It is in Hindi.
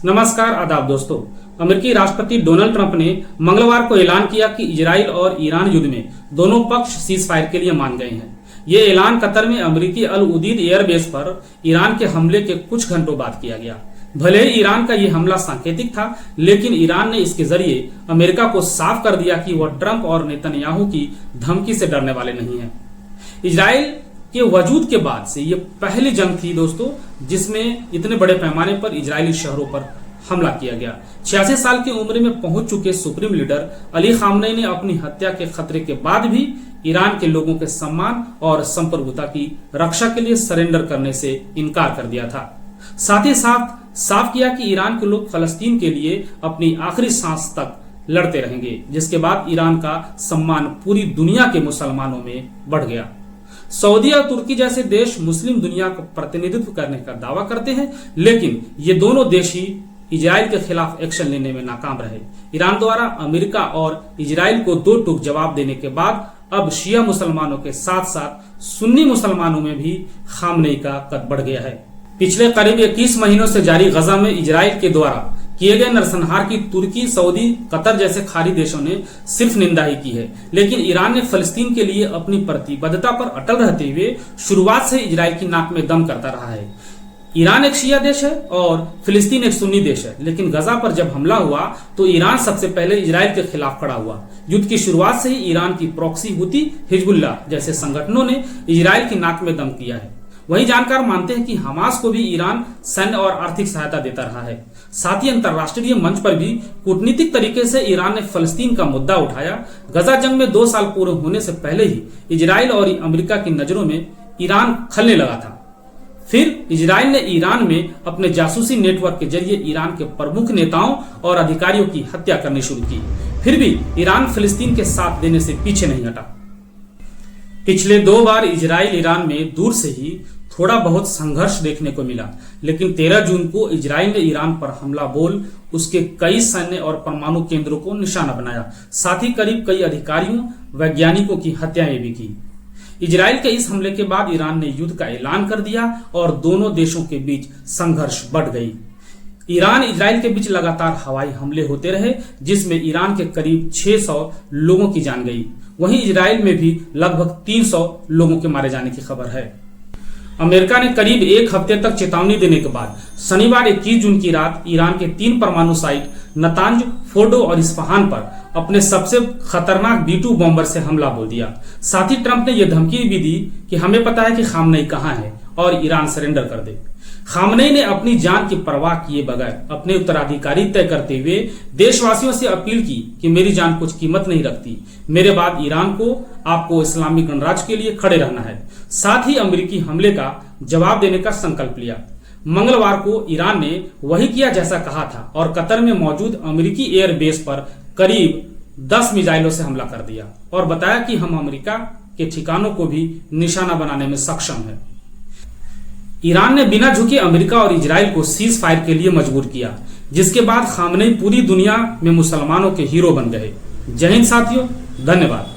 नमस्कार, आदाब दोस्तों। अमेरिकी राष्ट्रपति डोनाल्ड ट्रंप ने मंगलवार को ऐलान किया कि इजराइल और ईरान युद्ध में दोनों पक्ष सीज फायर के लिए मान गए हैं। ये ऐलान कतर में अमेरिकी अल उदीद एयरबेस पर ईरान के हमले के कुछ घंटों बाद किया गया। भले ही ईरान का ये हमला सांकेतिक था, लेकिन ईरान ने इसके जरिए अमेरिका को साफ कर दिया कि वह ट्रंप और नेतन्याहू की धमकी से डरने वाले नहीं है। इजराइल के वजूद के बाद से ये पहली जंग थी दोस्तों, जिसमें इतने बड़े पैमाने पर इजरायली शहरों पर हमला किया गया। 86 साल की उम्र में पहुंच चुके सुप्रीम लीडर अली खामनेई ने अपनी हत्या के खतरे के बाद भी ईरान के लोगों के सम्मान और संप्रभुता की रक्षा के लिए सरेंडर करने से इनकार कर दिया था। साथ ही साफ किया कि ईरान के लोग फलस्तीन के लिए अपनी आखिरी सांस तक लड़ते रहेंगे, जिसके बाद ईरान का सम्मान पूरी दुनिया के मुसलमानों में बढ़ गया। सऊदी और तुर्की जैसे देश मुस्लिम दुनिया का प्रतिनिधित्व करने का दावा करते हैं, लेकिन ये दोनों देश ही इजराइल के खिलाफ एक्शन लेने में नाकाम रहे। ईरान द्वारा अमेरिका और इजराइल को दो टूक जवाब देने के बाद अब शिया मुसलमानों के साथ साथ सुन्नी मुसलमानों में भी खामनेई का कद बढ़ गया है। पिछले करीब 21 महीनों से जारी गजा में इजराइल के द्वारा किए गए नरसंहार की तुर्की, सऊदी, कतर जैसे खाड़ी देशों ने सिर्फ निंदा ही की है, लेकिन ईरान ने फलस्तीन के लिए अपनी प्रतिबद्धता पर अटल रहते हुए शुरुआत से इजराइल की नाक में दम करता रहा है। ईरान एक शिया देश है और फिलिस्तीन एक सुन्नी देश है, लेकिन गजा पर जब हमला हुआ तो ईरान सबसे पहले इजराइल के खिलाफ खड़ा हुआ। युद्ध की शुरुआत से ही ईरान की प्रॉक्सी हुती, हिजबुल्लाह जैसे संगठनों ने इजराइल की नाक में दम किया है। वही जानकार मानते हैं कि हमास को भी ईरान सैन्य और आर्थिक सहायता देता रहा है। साथ ही अंतर्राष्ट्रीय मंच पर भी कूटनीतिक तरीके से ईरान ने फलस्तीन का मुद्दा उठाया। गजा जंग में 2 साल पूरे होने से पहले ही इजराइल और अमेरिका की नजरों में ईरान खलने लगा था। फिर इजराइल ने ईरान में अपने जासूसी नेटवर्क के जरिए ईरान के प्रमुख नेताओं और अधिकारियों की हत्या करनी शुरू की। फिर भी ईरान फिलिस्तीन के साथ देने से पीछे नहीं हटा। पिछले 2 बार इजराइल ईरान में दूर से ही थोड़ा बहुत संघर्ष देखने को मिला, लेकिन 13 जून को इजराइल ने ईरान पर हमला बोल उसके कई सैन्य और परमाणु केंद्रों को निशाना बनाया। साथ ही करीब कई अधिकारियों, वैज्ञानिकों की हत्याएं भी की। इजराइल के इस हमले के बाद ईरान ने युद्ध का ऐलान कर दिया और दोनों देशों के बीच संघर्ष बढ़ गई। ईरान इजराइल के बीच लगातार हवाई हमले होते रहे, जिसमें ईरान के करीब 600 लोगों की जान गई। वहीं इजराइल में भी लगभग 300 लोगों के मारे जाने की खबर है। अमेरिका ने करीब 1 हफ्ते तक चेतावनी देने के बाद शनिवार 21 जून की रात ईरान के 3 परमाणु साइट नतांज, फोर्डो और इस्फहान पर अपने सबसे खतरनाक B-2 बॉम्बर से हमला बोल दिया। साथ ही ट्रंप ने यह धमकी भी दी कि हमें पता है कि खामनेई कहां है और ईरान सरेंडर कर दे। खामनेई ने अपनी जान की परवाह किए बगैर अपने उत्तराधिकारी तय करते हुए देशवासियों से अपील की कि मेरी जान कुछ कीमत नहीं रखती, मेरे बाद ईरान को आपको इस्लामी गणराज्य के लिए खड़े रहना है। साथ ही अमेरिकी हमले का जवाब देने का संकल्प लिया। मंगलवार को ईरान ने वही किया जैसा कहा था और कतर में मौजूद अमेरिकी एयरबेस पर करीब 10 मिसाइलों से हमला कर दिया और बताया कि हम अमेरिका के ठिकानों को भी निशाना बनाने में सक्षम है। ईरान ने बिना झुके अमेरिका और इजराइल को सीज फायर के लिए मजबूर किया, जिसके बाद खामनेई पूरी दुनिया में मुसलमानों के हीरो बन गए। जय हिंद साथियों, धन्यवाद।